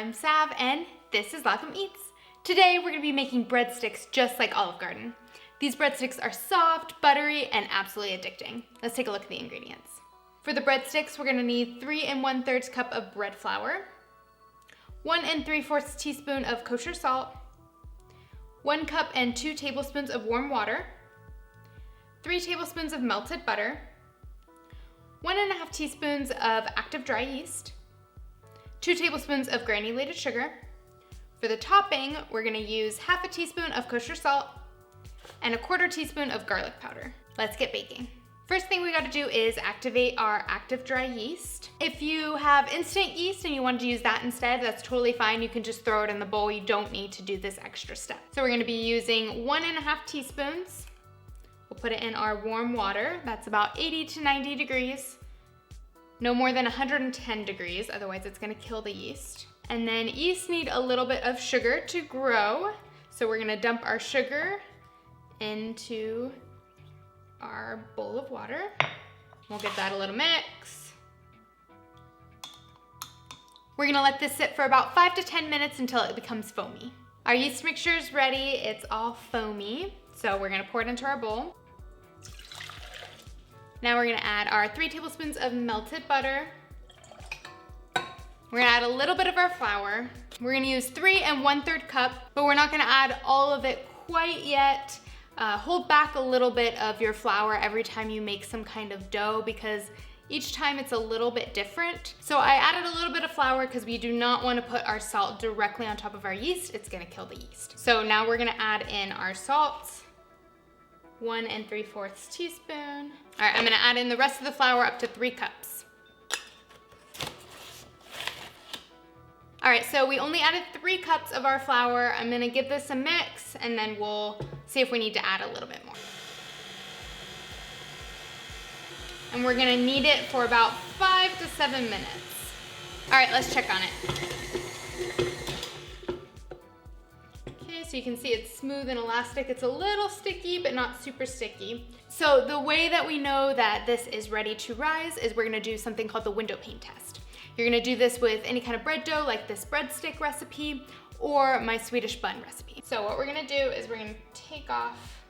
I'm Sav and this is Lacom Eats. Today we're gonna be making breadsticks just like Olive Garden. These breadsticks are soft, buttery, and absolutely addicting. Let's take a look at the ingredients. For the breadsticks, we're gonna need 3 1/3 cup of bread flour, 1 3/4 teaspoon of kosher salt, 1 cup and 2 tablespoons of warm water, 3 tablespoons of melted butter, 1 1/2 teaspoons of active dry yeast, 2 tablespoons of granulated sugar. For the topping, we're gonna use 1/2 teaspoon of kosher salt and 1/4 teaspoon of garlic powder. Let's get baking. First thing we gotta do is activate our active dry yeast. If you have instant yeast and you wanted to use that instead, that's totally fine. You can just throw it in the bowl. You don't need to do this extra step. So we're gonna be using 1 1/2 teaspoons. We'll put it in our warm water. That's about 80 to 90 degrees. No more than 110 degrees, otherwise it's gonna kill the yeast. And then yeast need a little bit of sugar to grow. So we're gonna dump our sugar into our bowl of water. We'll give that a little mix. We're gonna let this sit for about 5 to 10 minutes until it becomes foamy. Our yeast mixture is ready. It's all foamy. So we're gonna pour it into our bowl. Now we're gonna add our 3 tablespoons of melted butter. We're gonna add a little bit of our flour. We're gonna use 3 1/3 cup, but we're not gonna add all of it quite yet. Hold back a little bit of your flour every time you make some kind of dough because each time it's a little bit different. So I added a little bit of flour because we do not want to put our salt directly on top of our yeast. It's gonna kill the yeast. So now we're gonna add in our salt. 1 3/4 teaspoon. All right, I'm gonna add in the rest of the flour up to 3 cups. All right, so we only added 3 cups of our flour. I'm gonna give this a mix and then we'll see if we need to add a little bit more. And we're gonna knead it for about 5 to 7 minutes. All right, let's check on it. So you can see it's smooth and elastic. It's a little sticky, but not super sticky. So the way that we know that this is ready to rise is we're gonna do something called the window pane test. You're gonna do this with any kind of bread dough, like this breadstick recipe or my Swedish bun recipe. So what we're gonna do is we're gonna take off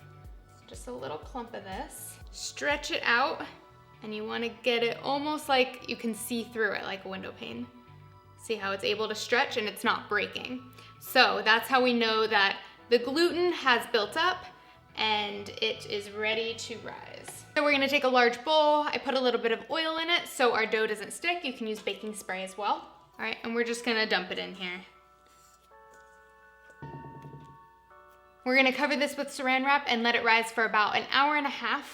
just a little clump of this, stretch it out, and you wanna get it almost like you can see through it like a window pane. See how it's able to stretch and it's not breaking. So that's how we know that the gluten has built up and it is ready to rise. So we're gonna take a large bowl. I put a little bit of oil in it so our dough doesn't stick. You can use baking spray as well. All right, and we're just gonna dump it in here. We're gonna cover this with saran wrap and let it rise for about 1.5 hours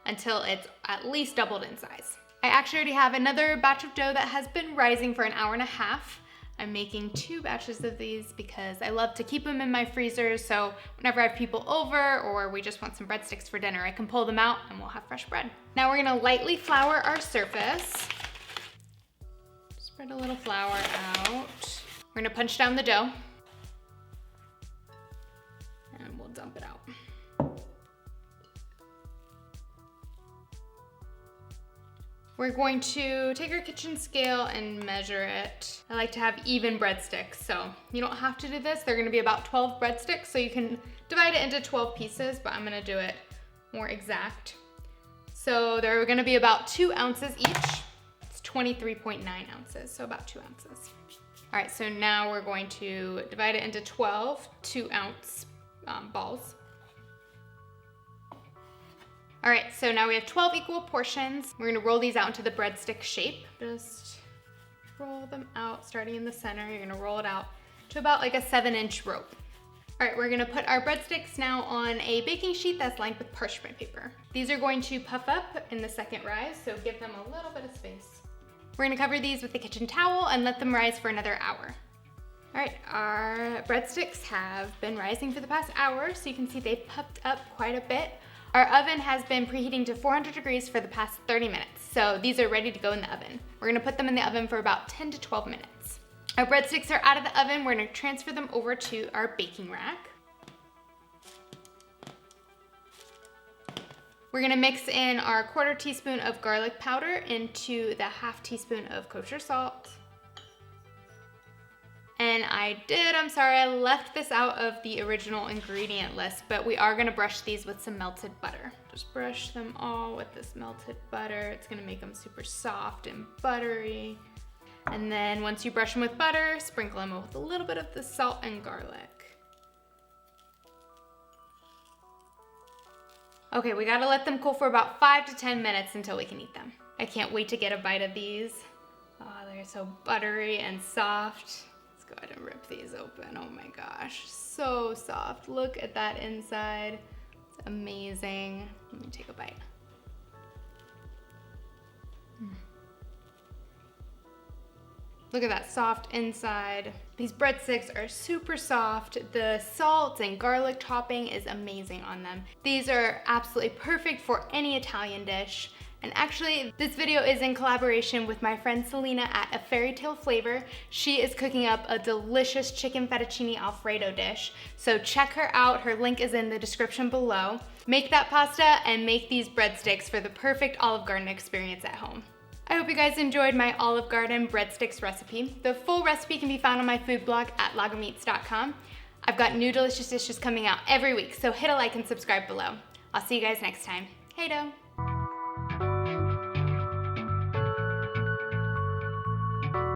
until it's at least doubled in size. I actually already have another batch of dough that has been rising for 1.5 hours. I'm making 2 batches of these because I love to keep them in my freezer, so whenever I have people over or we just want some breadsticks for dinner, I can pull them out and we'll have fresh bread. Now we're gonna lightly flour our surface. Spread a little flour out. We're gonna punch down the dough and we'll dump it out. We're going to take our kitchen scale and measure it. I like to have even breadsticks, so you don't have to do this. They're gonna be about 12 breadsticks, so you can divide it into 12 pieces, but I'm gonna do it more exact. So they're gonna be about 2 ounces each. It's 23.9 ounces, so about 2 ounces. All right, so now we're going to divide it into 12 2-ounce balls. All right, so now we have 12 equal portions. We're gonna roll these out into the breadstick shape. Just roll them out, starting in the center. You're gonna roll it out to about like a 7-inch rope. All right, we're gonna put our breadsticks now on a baking sheet that's lined with parchment paper. These are going to puff up in the second rise, so give them a little bit of space. We're gonna cover these with a kitchen towel and let them rise for another hour. All right, our breadsticks have been rising for the past hour, so you can see they've puffed up quite a bit. Our oven has been preheating to 400 degrees for the past 30 minutes, so these are ready to go in the oven. We're gonna put them in the oven for about 10 to 12 minutes. Our breadsticks are out of the oven. We're gonna transfer them over to our baking rack. We're gonna mix in our 1/4 teaspoon of garlic powder into the 1/2 teaspoon of kosher salt. And I'm sorry, I left this out of the original ingredient list, but we are gonna brush these with some melted butter. Just brush them all with this melted butter. It's gonna make them super soft and buttery. And then once you brush them with butter, sprinkle them with a little bit of the salt and garlic. Okay, we gotta let them cool for about 5 to 10 minutes until we can eat them. I can't wait to get a bite of these. Oh, they're so buttery and soft. Let's go ahead and rip these open. Oh my gosh, so soft. Look at that inside. It's amazing. Let me take a bite. Look at that soft inside. These breadsticks are super soft. The salt and garlic topping is amazing on them. These are absolutely perfect for any Italian dish. And actually, this video is in collaboration with my friend Selena at A Fairy Tale Flavor. She is cooking up a delicious chicken fettuccine alfredo dish. So check her out. Her link is in the description below. Make that pasta and make these breadsticks for the perfect Olive Garden experience at home. I hope you guys enjoyed my Olive Garden breadsticks recipe. The full recipe can be found on my food blog at lagomeats.com. I've got new delicious dishes coming out every week, so hit a like and subscribe below. I'll see you guys next time. Hey dough!